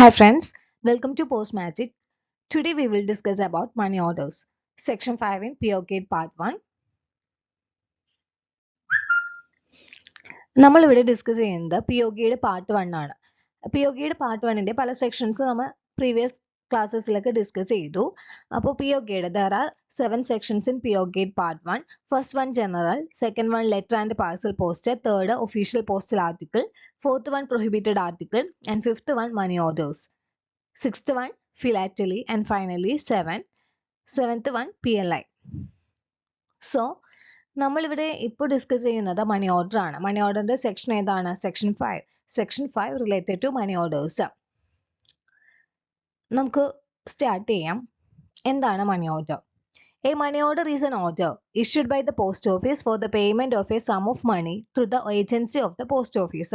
Hi friends, welcome to Post Magic. Today we will discuss about money orders. Section 5 in POK Part 1. നമ്മൾ ഇവിടെ discuss ചെയ്യുന്നത് POKയുടെ part 1 ആണ്. POKയുടെ part 1ന്റെ പല sections നമ്മൾ previous ക്ലാസ്സസിലൊക്കെ discuss ചെയ്തു. അപ്പോൾ POKയുടെ there are 7 sections in POK part 1. First one general, second one letter and parcel posted, third official postal article, fourth one prohibited article, and fifth one money orders. Sixth one philately, and finally seventh one PLI. So നമ്മളിവിടെ ഇപ്പോൾ discuss ചെയ്യുന്നത് മണി order ആണ്. മണി ഓർഡറിന്റെ section ഏതാണ്? Section 5. Section 5 related to money orders. നമുക്ക് start ചെയ്യാം. എന്താണ് money order? A money order is an order issued by the post office for the payment of a sum of money through the agency of the post office.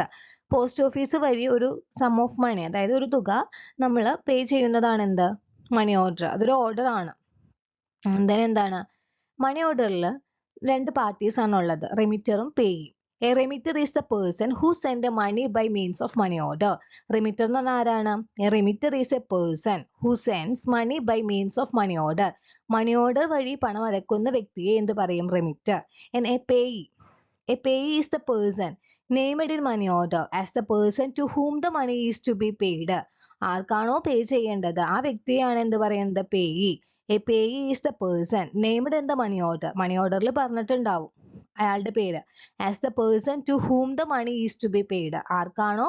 Post office വഴി ഒരു some of money, അതായത് ഒരു തുക നമ്മൾ പേ ചെയ്യുന്നതാണ് എന്ത്? Money order. അതൊരു order ആണ്. എന്താണ് മണി ഓർഡറിൽ രണ്ട് പാർട്ടീസ് ആണ് ഉള്ളത്, റെമിറ്ററും പേയും. A remitter is the person who send the money by means of money order. Remitter എന്ന് പറഞ്ഞാൽ ആരാണ്? A remitter is a person who sends money by means of money order. Money order വഴി പണം അടക്കുന്ന വ്യക്തിയെ എന്ത് പറയും? റെമിറ്റർ. And a payee is the person named in money order as the person to whom the money is to be paid. ആർക്കാണോ പേ ചെയ്യേണ്ടത് ആ വ്യക്തിയാണ് എന്ത് പറയുന്നത്? Payee. A payee is the person named in the money order. Money ഓർഡറിൽ പറഞ്ഞിട്ടുണ്ടാവും അയാളുടെ പേര്. As the person to whom the money is to be paid. ആർക്കാണോ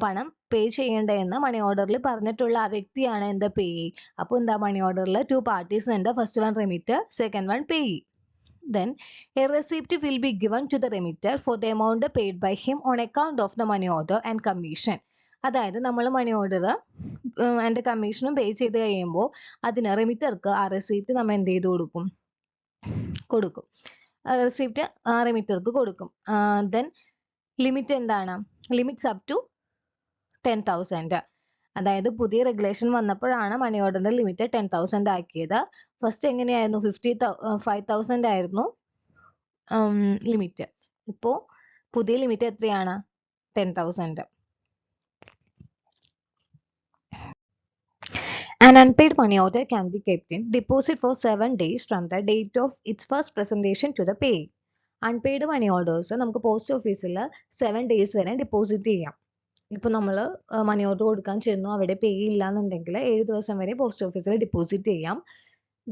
പണം പേ ചെയ്യേണ്ടതെന്ന് മണി ഓർഡറിൽ പറഞ്ഞിട്ടുള്ള ആ വ്യക്തിയാണ് എന്ത്? പേയി. അപ്പോൾ എന്താ മണി ഓർഡറിൽ ടു പാർട്ടീസ് ഉണ്ട്. First one remitter, second one payee. Then a receipt will be given to the remitter for the amount paid by him on account of the money order and commission. അതായത് നമ്മൾ money order and കമ്മീഷനും പേ ചെയ്ത് കഴിയുമ്പോൾ അതിന് റെമിറ്റർക്ക് ആ receipt നമ്മൾ എന്ത് ചെയ്ത് കൊടുക്കും. റെസിപ്റ്റ് ആ റെമിറ്റർക്ക് കൊടുക്കും. ദെൻ ലിമിറ്റ് എന്താണ്? Limits up to 10,000. അതായത് പുതിയ റെഗുലേഷൻ വന്നപ്പോഴാണ് മണി ഓർഡറിന്റെ ലിമിറ്റ് 10,000 ആക്കിയത്. ഫസ്റ്റ് എങ്ങനെയായിരുന്നു? 5,000 ആയിരുന്നു ലിമിറ്റ്. ഇപ്പോൾ പുതിയ ലിമിറ്റ് എത്രയാണ്? 10,000. An unpaid money order can be kept in deposit for 7 days from the date of its first presentation to the payee. Unpaid money orders നമുക്ക് പോസ്റ്റ് ഓഫീസിൽ 7 days വരെ ഡിപ്പോസിറ്റ് ചെയ്യാം. ഇപ്പോൾ നമ്മൾ മണി ഓർഡർ കൊടുക്കാൻ ചെന്നു, അവിടെ പേ ഇല്ല എന്നുണ്ടെങ്കിൽ 7 ദിവസം വരെ പോസ്റ്റ് ഓഫീസിൽ ഡിപ്പോസിറ്റ് ചെയ്യാം.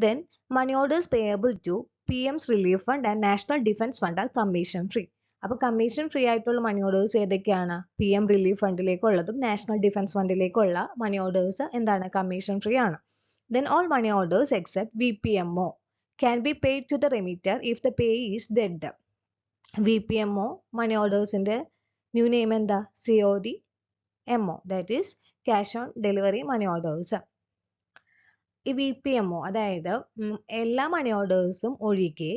Then money orders payable to PM's relief fund and national defence fund are commission free. അപ്പോൾ കമ്മീഷൻ ഫ്രീ ആയിട്ടുള്ള മണി ഓർഡേഴ്സ് ഏതൊക്കെയാണ്? PM റിലീഫ് ഫണ്ടിലേക്കുള്ളതും നാഷണൽ ഡിഫൻസ് ഫണ്ടിലേക്കുള്ള മണി ഓർഡേഴ്സ് എന്താണ്? കമ്മീഷൻ ഫ്രീ ആണ്. Then all money orders except VPMO can be paid to the remitter if the payee is dead. VPMO money ഓർഡേഴ്സിന്റെ new name എന്താ? CODMO, that is cash on delivery money orders. ഈ VPMO അതായത് എല്ലാ മണി ഓർഡേഴ്സും ഒഴികെ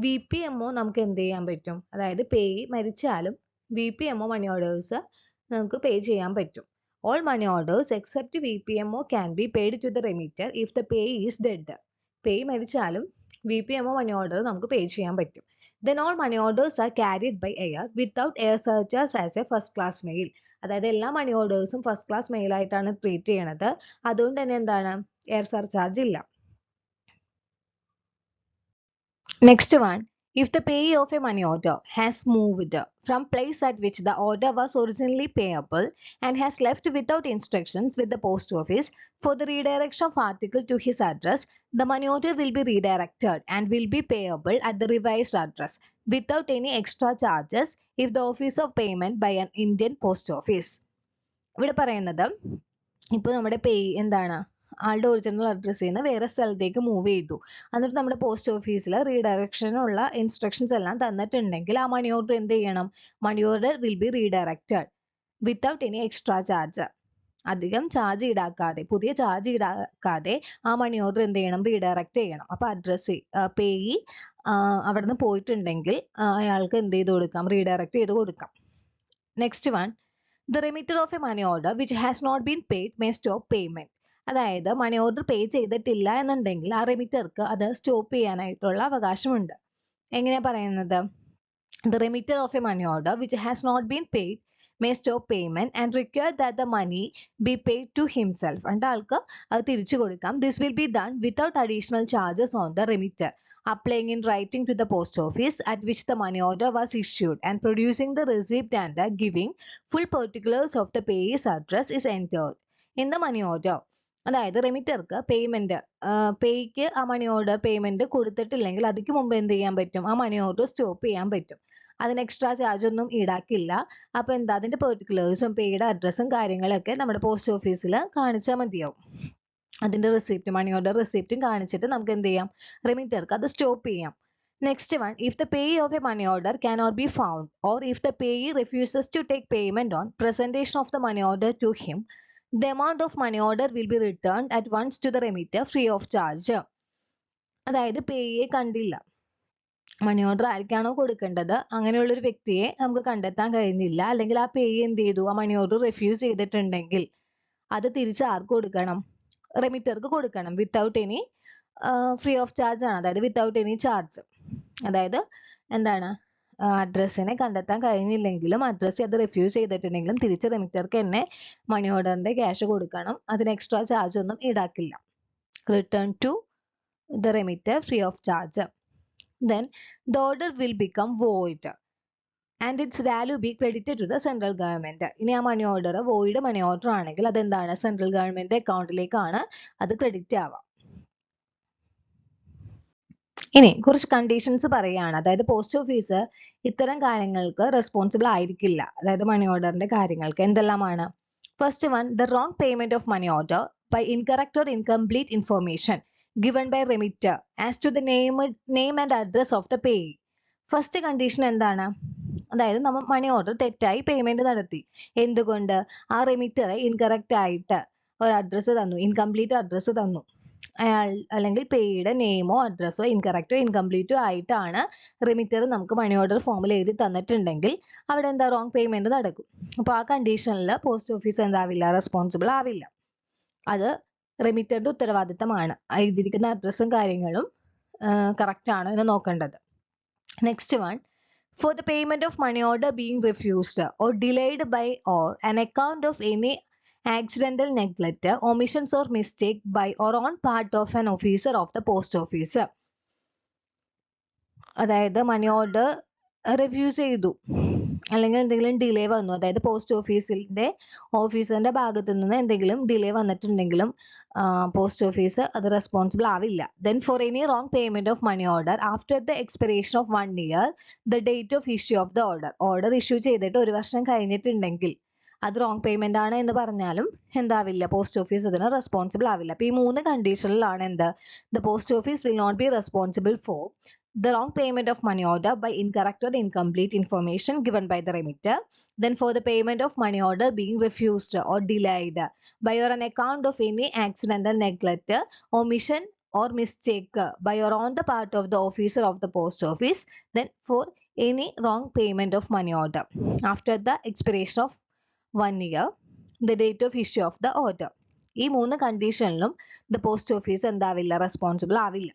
VPMO നമുക്ക് എന്ത് ചെയ്യാൻ പറ്റും? അതായത് പേയി മരിച്ചാലും VPMO മണി ഓർഡേഴ്സ് നമുക്ക് പേ ചെയ്യാൻ പറ്റും. All money orders except VPMO can be paid to the remitter if the payee is dead. Payee മരിച്ചാലും VPMO മണി ഓർഡർ നമുക്ക് പേ ചെയ്യാൻ പറ്റും. Then all money orders are carried by air without air surcharge as a first class mail. അതായത് എല്ലാ മണി ഓർഡേഴ്സും first class mail ആയിട്ടാണ് treat ചെയ്യണത്. അതുകൊണ്ട് തന്നെ എന്താണ്? എയർ സർചാർജ് ഇല്ല. Next one, if the payee of a money order has moved from place at which the order was originally payable and has left without instructions with the post office for the redirection of article to his address, the money order will be redirected and will be payable at the revised address without any extra charges if the office of payment by an Indian post office. ഇവിടെ പറയുന്നത് ഇപ്പോൾ നമ്മുടെ പേയ് എന്താണ്? ആളുടെ original അഡ്രസ്സിൽ നിന്ന് വേറെ സ്ഥലത്തേക്ക് മൂവ് ചെയ്തു. എന്നിട്ട് നമ്മുടെ പോസ്റ്റ് ഓഫീസിൽ റീഡയറക്ഷനുള്ള ഇൻസ്ട്രക്ഷൻസ് എല്ലാം തന്നിട്ടുണ്ടെങ്കിൽ ആ മണി ഓർഡർ എന്ത് ചെയ്യണം? Money order will be redirected without any extra charge. അധികം ചാർജ് ഈടാക്കാതെ, പുതിയ ചാർജ് ഈടാക്കാതെ ആ മണി ഓർഡർ എന്ത് ചെയ്യണം? റീഡയറക്റ്റ് ചെയ്യണം. അപ്പോൾ അഡ്രസ്സ് പേയി അവിടെ നിന്ന് പോയിട്ടുണ്ടെങ്കിൽ അയാൾക്ക് എന്ത് ചെയ്ത് കൊടുക്കാം? റീഡയറക്റ്റ് ചെയ്ത് കൊടുക്കാം. Next one, the remitter of a money order which has not been paid may stop payment. അതായത് മണി ഓർഡർ പേ ചെയ്തിട്ടില്ല എന്നുണ്ടെങ്കിൽ ആ റെമിറ്റർക്ക് അത് സ്റ്റോപ്പ് ചെയ്യാനായിട്ടുള്ള അവകാശമുണ്ട്. എങ്ങനെയാ പറയുന്നത്? The remitter of a money order which has not been paid may stop payment and require that the money be paid to himself. And ആൾക്ക് അത് തിരിച്ചു കൊടുക്കാം. This will be done without additional charges on the remitter, applying in writing to the post office at which the money order was issued and producing the receipt and giving full particulars of the payee's address is entered in the money order. അതായത് റെമിറ്റർക്ക് payment പേയ്ക്ക് ആ money order payment കൊടുത്തിട്ടില്ലെങ്കിൽ അതിക്ക് മുമ്പ് എന്ത് ചെയ്യാൻ പറ്റും, ആ money order stop ചെയ്യാൻ പറ്റും. അതിന് എക്സ്ട്രാ ചാർജ് ഒന്നും ഈടാക്കില്ല. അപ്പൊ എന്താ, അതിന്റെ പെർട്ടിക്കുലേഴ്സും പേയുടെ അഡ്രസ്സും കാര്യങ്ങളൊക്കെ നമ്മുടെ പോസ്റ്റ് ഓഫീസിൽ കാണിച്ചാൽ മതിയാവും. അതിന്റെ റെസിപ്റ്റ്, മണി ഓർഡർ റെസിപ്റ്റും കാണിച്ചിട്ട് നമുക്ക് എന്ത് ചെയ്യാം, റെമിറ്റർക്ക് അത് സ്റ്റോപ്പ് ചെയ്യാം. Next one, if the payee of a money order cannot be found or if the payee refuses to take payment on presentation of the money order to him, the amount of money order will be returned at once to the remitter free of charge. അതായത് പേയെ കണ്ടില്ല, money order ആർക്കാണോ കൊടുക്കേണ്ടത് അങ്ങനെയുള്ള ഒരു വ്യക്തിയെ നമുക്ക് കണ്ടെത്താൻ കഴിഞ്ഞില്ല, അല്ലെങ്കിൽ ആ പേയെ എന്ത് ചെയ്തു, ആ മണി ഓർഡർ റിഫ്യൂസ് ചെയ്തിട്ടുണ്ടെങ്കിൽ അത് തിരിച്ച് ആർക്ക് കൊടുക്കണം, റെമിറ്റർക്ക് കൊടുക്കണം. Without any free of charge ആണ്, അതായത് വിത്തൗട്ട് എനി ചാർജ്. അതായത് എന്താണ്, അഡ്രസ്സിനെ കണ്ടെത്താൻ കഴിഞ്ഞില്ലെങ്കിലും അഡ്രസ്സ് അത് റിഫ്യൂസ് ചെയ്തിട്ടുണ്ടെങ്കിലും തിരിച്ച് റെമിറ്റർക്ക് തന്നെ മണി ഓർഡറിന്റെ ക്യാഷ് കൊടുക്കണം. അതിന് എക്സ്ട്രാ ചാർജ് ഒന്നും ഈടാക്കില്ല. Return to the remitter free of charge. Then the order will become void and its value be credited to the central government. ഇനി ആ money order void money order ആണെങ്കിൽ അതെന്താണ്, സെൻട്രൽ ഗവൺമെന്റ് അക്കൗണ്ടിലേക്കാണ് അത് credit ആവാം. ഇനി കുറച്ച് കണ്ടീഷൻസ് പറയുകയാണ്. അതായത് പോസ്റ്റ് ഓഫീസ് ഇത്തരം കാര്യങ്ങൾക്ക് റെസ്പോൺസിബിൾ ആയിരിക്കില്ല, അതായത് മണി ഓർഡറിന്റെ കാര്യങ്ങൾക്ക്. എന്തെല്ലാമാണ്? First one, the wrong payment of money order by incorrect or incomplete information given by remitter as to the name and address of the payee. First condition എന്താണ്, അതായത് നമ്മൾ മണി ഓർഡർ തെറ്റായി പേയ്മെന്റ് നടത്തി. എന്തുകൊണ്ട്? ആ റെമിറ്റർ ഇൻകറക്റ്റ് ആയിട്ട് ഒരു address തന്നു, ഇൻകംപ്ലീറ്റ് അഡ്രസ്സ് തന്നു. അയാൾ അല്ലെങ്കിൽ പേയുടെ നെയിമോ അഡ്രസ്സോ ഇൻകറക്റ്റോ ഇൻകംപ്ലീറ്റോ ആയിട്ടാണ് റെമിറ്റർ നമുക്ക് മണി ഓർഡർ ഫോമിൽ എഴുതി തന്നിട്ടുണ്ടെങ്കിൽ അവിടെ എന്താ, റോങ് പേയ്മെന്റ് നടക്കും. അപ്പോൾ ആ കണ്ടീഷനിൽ പോസ്റ്റ് ഓഫീസ് എന്താവില്ല, റെസ്പോൺസിബിൾ ആവില്ല. അത് റെമിറ്ററുടെ ഉത്തരവാദിത്തമാണ് എഴുതിയിരിക്കുന്ന അഡ്രസ്സും കാര്യങ്ങളും കറക്റ്റ് ആണ് എന്ന് നോക്കേണ്ടത്. Next one, for the payment of money order being refused or delayed by or an account of any accidental neglect, omissions or mistake by or on part of an officer of the post office. അതായത് money order refuse ചെയ്തു അല്ലെങ്കിൽ എന്തെങ്കിലും delay വന്നു, അതായത് post ഓഫീസറിന്റെ ഭാഗത്തു നിന്ന് എന്തെങ്കിലും delay വന്നിട്ടുണ്ടെങ്കിലും പോസ്റ്റ് ഓഫീസ് അത് റെസ്പോൺസിബിൾ ആവില്ല. Then for any wrong payment of money order after the expiration of 1 year the date of issue of the order issue ചെയ്തിട്ട് 1 വർഷം കഴിഞ്ഞിട്ടുണ്ടെങ്കിൽ അത് റോങ് പേയ്മെന്റ് ആണ് എന്ന് പറഞ്ഞാലും എന്താവില്ല, പോസ്റ്റ് ഓഫീസ് അതിന് റെസ്പോൺസിബിൾ ആവില്ല. അപ്പൊ ഈ 3 കണ്ടീഷനിലാണ് എന്ത്, the post office will not be responsible for the wrong payment of money order by incorrect or incomplete information given by the remitter, then for the payment of money order being refused or delayed by or an account of any accidental neglect, omission or mistake by or on the part of the officer of the post office, then for any wrong payment of money order after the expiration of 1 year the date of issue of the order. ഈ 3 കണ്ടീഷനിലും the post office എന്താവില്ല, responsible ആവില്ല.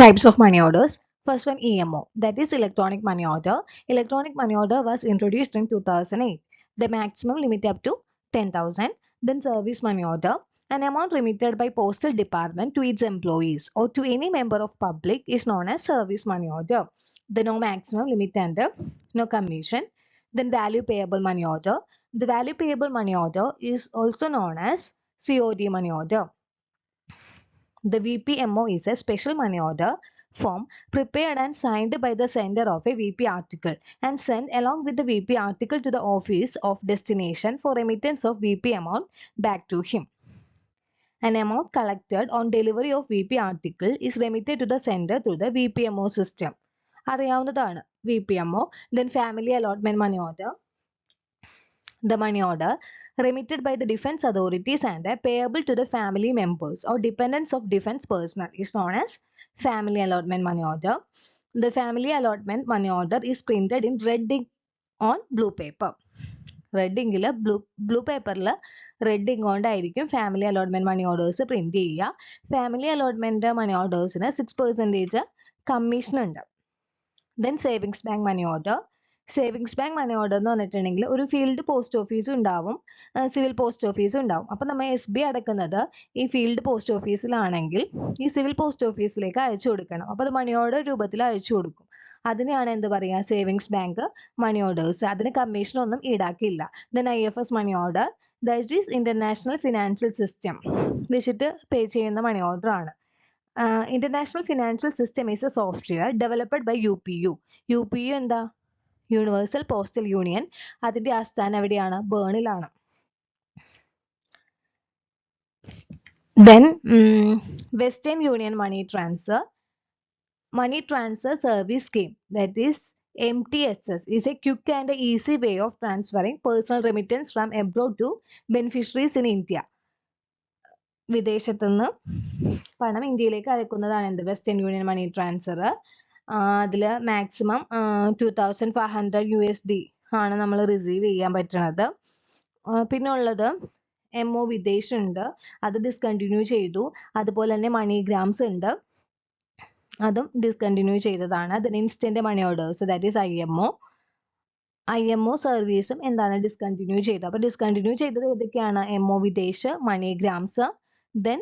Types of money orders. First one, EMO, that is electronic money order. Electronic money order was introduced in 2008. The maximum limit up to 10,000. Then service money order, an amount remitted by postal department to its employees or to any member of public is known as service money order. The no maximum limit and no commission. Then value payable money order. The value payable money order is also known as COD money order. The VPMO is a special money order form prepared and signed by the sender of a VP article and sent along with the VP article to the office of destination for remittance of VP amount back to him. An amount collected on delivery of VP article is remitted to the sender through the VPMO system. അറിയാവുന്നതാണ് VPMO. Then family allotment money order. The money order remitted by the defense authorities and payable to the family members or dependents of defense personnel is known as family allotment money order. The family allotment money order is printed in red ink on blue paper. Red ink blue paper red ink കൊണ്ടായിരിക്കും family allotment money orders print ചെയ്യുക. Family allotment money orders ന് 6% commission ഉണ്ട്. Then savings bank money order. Savings bank money order എന്ന് പറഞ്ഞിട്ടുണ്ടെങ്കിൽ ഒരു field post ഓഫീസും ഉണ്ടാവും, civil post ഓഫീസും ഉണ്ടാവും. അപ്പം നമ്മൾ SB അടക്കുന്നത് ഈ ഫീൽഡ് പോസ്റ്റ് ഓഫീസിലാണെങ്കിൽ ഈ സിവിൽ പോസ്റ്റ് ഓഫീസിലേക്ക് അയച്ചു കൊടുക്കണം. അപ്പോൾ അത് മണി ഓർഡർ രൂപത്തിൽ അയച്ചു കൊടുക്കും. അതിനെയാണ് എന്ത് പറയുക, സേവിങ്സ് ബാങ്ക് മണി ഓർഡേഴ്സ്. അതിന് കമ്മീഷനൊന്നും ഈടാക്കില്ല. Then IFS money order, that is international financial system വെച്ചിട്ട് പേ ചെയ്യുന്ന മണി ഓർഡർ ആണ്. International financial system is a software developed by UPU. UPU എന്താ, യൂണിവേഴ്സൽ പോസ്റ്റൽ യൂണിയൻ. അതിന്റെ ആസ്ഥാനം എവിടെയാണ്, ബേണിലാണ്. Then Western Union Money Transfer Service Scheme, that is MTSS, is a quick and easy way of transferring personal remittance from abroad to beneficiaries in India. വിദേശത്തു നിന്ന് പണം ഇന്ത്യയിലേക്ക് അയക്കുന്നതാണ് എന്ത്, western union money transfer. അതിൽ maximum 2500 USD ആണ് നമ്മൾ receive ചെയ്യാൻ പറ്റുന്നത്. പിന്നെ ഉള്ളത് MO വിദേശ് ഉണ്ട്, അത് ഡിസ്കണ്ടിന്യൂ ചെയ്തു. അതുപോലെ തന്നെ മണി ഗ്രാംസ് ഉണ്ട്, അതും ഡിസ്കണ്ടിന്യൂ ചെയ്തതാണ്. അതിന് instant money orders, that is IMO സർവീസും എന്താണ്, ഡിസ്കണ്ടിന്യൂ ചെയ്തു. അപ്പോൾ ഡിസ്കണ്ടിന്യൂ ചെയ്തത് ഏതൊക്കെയാണ്, MO വിദേശ്, മണി grams, then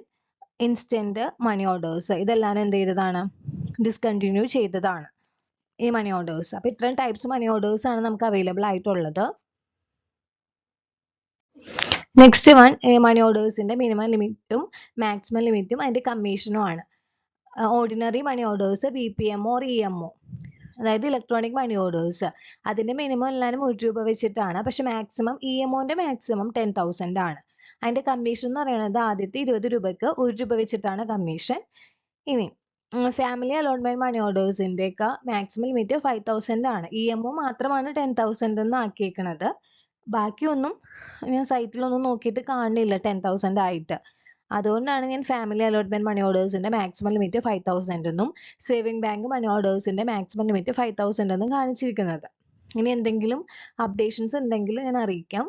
instant money orders. ഇതെല്ലാം എന്ത് ചെയ്തതാണ്, ഡിസ്കണ്ടിന്യൂ ചെയ്തതാണ് ഈ മണി ഓർഡേഴ്സ്. അപ്പോൾ ഇത്രയും ടൈപ്സ് മണി ഓർഡേഴ്സ് ആണ് നമുക്ക് അവൈലബിൾ ആയിട്ടുള്ളത്. നെക്സ്റ്റ് വൺ, മണി ഓർഡേഴ്സിന്റെ മിനിമം ലിമിറ്റും മാക്സിമം ലിമിറ്റും അതിന്റെ കമ്മീഷനും ആണ്. Ordinary money orders, BPM or EMO, അതായത് ഇലക്ട്രോണിക് മണി ഓർഡേഴ്സ്, അതിന്റെ മിനിമം എല്ലാവരും 1 രൂപ വെച്ചിട്ടാണ്. പക്ഷെ മാക്സിമം EMOന്റെ മാക്സിമം 10,000 ആണ്. അതിന്റെ കമ്മീഷൻ എന്ന് പറയുന്നത് ആദ്യത്തെ 20 രൂപയ്ക്ക് 1 രൂപ വെച്ചിട്ടാണ് കമ്മീഷൻ. ഇനി ഫാമിലി അലോട്ട്മെന്റ് മണി ഓർഡേഴ്സിന്റെ ഒക്കെ മാക്സിമം ലിമിറ്റ് 5,000 ആണ്. EMO മാത്രമാണ് 10,000 എന്ന് ആക്കിയേക്കണത്. ബാക്കിയൊന്നും ഞാൻ സൈറ്റിലൊന്നും നോക്കിയിട്ട് കാണുന്നില്ല 10,000 ആയിട്ട്. അതുകൊണ്ടാണ് ഞാൻ ഫാമിലി അലോട്ട്മെന്റ് മണി ഓർഡേഴ്സിന്റെ മാക്സിമം ലിമിറ്റ് 5,000 എന്നും സേവിംഗ് ബാങ്ക് മണി ഓർഡേഴ്സിന്റെ മാക്സിമം ലിമിറ്റ് 5,000 എന്നും കാണിച്ചിരിക്കുന്നത്. ഇനി എന്തെങ്കിലും അപ്ഡേഷൻസ് ഉണ്ടെങ്കിൽ ഞാൻ അറിയിക്കാം.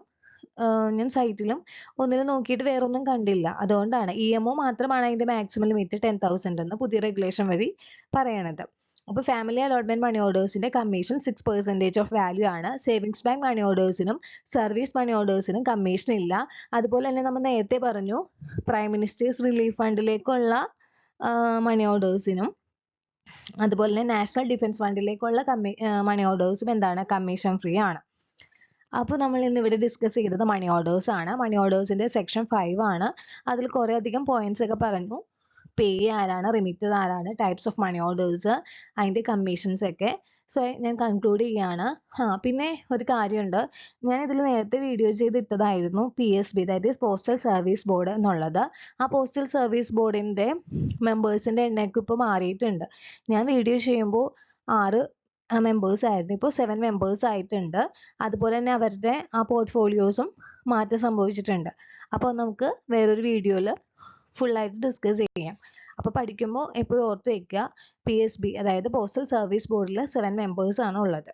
ഞാൻ സൈറ്റിലും ഒന്നിനും നോക്കിയിട്ട് വേറൊന്നും കണ്ടില്ല. അതുകൊണ്ടാണ് EMO മാത്രമാണ് അതിന്റെ മാക്സിമം ലിമിറ്റ് 10,000 എന്ന് പുതിയ റെഗുലേഷൻ വഴി പറയണത്. അപ്പോൾ ഫാമിലി അലോട്ട്മെന്റ് മണി ഓർഡേഴ്സിന്റെ കമ്മീഷൻ 6% ഓഫ് വാല്യൂ ആണ്. സേവിങ്സ് ബാങ്ക് മണി ഓർഡേഴ്സിനും സർവീസ് മണി ഓർഡേഴ്സിനും കമ്മീഷൻ ഇല്ല. അതുപോലെ തന്നെ നമ്മൾ നേരത്തെ പറഞ്ഞു പ്രൈം മിനിസ്റ്റേഴ്സ് റിലീഫ് ഫണ്ടിലേക്കുള്ള മണി ഓർഡേഴ്സിനും അതുപോലെ തന്നെ നാഷണൽ ഡിഫൻസ് ഫണ്ടിലേക്കുള്ള മണി ഓർഡേഴ്സും എന്താണ്, കമ്മീഷൻ ഫ്രീ ആണ്. അപ്പോൾ നമ്മൾ ഇന്ന് ഇവിടെ ഡിസ്കസ് ചെയ്തത് മണി ഓർഡേഴ്സ് ആണ്. മണി ഓർഡേഴ്സിന്റെ സെക്ഷൻ 5 ആണ്. അതിൽ കുറേ അധികം പോയിന്റ്സ് ഒക്കെ പറഞ്ഞു. പേ ആരാണ്, റിമിറ്റർ ആരാണ്, ടൈപ്സ് ഓഫ് മണി ഓർഡേഴ്സ്, അതിന്റെ കമ്മീഷൻസ് ഒക്കെ. സോ ഞാൻ കൺക്ലൂഡ് ചെയ്യാണ്. പിന്നെ ഒരു കാര്യമുണ്ട്, ഞാൻ ഇതിൽ നേരത്തെ വീഡിയോ ചെയ്തിട്ടതായിരുന്നു PSB, that is postal service board എന്നുള്ളത്. ആ പോസ്റ്റൽ സർവീസ് ബോർഡിന്റെ മെമ്പേഴ്സിന്റെ എണ്ണയൊക്കെ ഇപ്പോൾ മാറിയിട്ടുണ്ട്. ഞാൻ വീഡിയോ ചെയ്യുമ്പോൾ 6 മെമ്പേഴ്സ് ആയിരുന്നു, ഇപ്പോൾ 7 മെമ്പേഴ്സ് ആയിട്ടുണ്ട്. അതുപോലെ തന്നെ അവരുടെ ആ പോർട്ട്ഫോളിയോസും മാറ്റം സംഭവിച്ചിട്ടുണ്ട്. അപ്പോൾ നമുക്ക് വേറൊരു വീഡിയോയിൽ ഫുള്ളായിട്ട് ഡിസ്കസ് ചെയ്യാം. അപ്പോൾ പഠിക്കുമ്പോൾ എപ്പോഴും ഓർത്ത് വയ്ക്കുക, PSB അതായത് പോസ്റ്റൽ സർവീസ് ബോർഡിൽ 7 മെമ്പേഴ്സ് ആണ് ഉള്ളത്.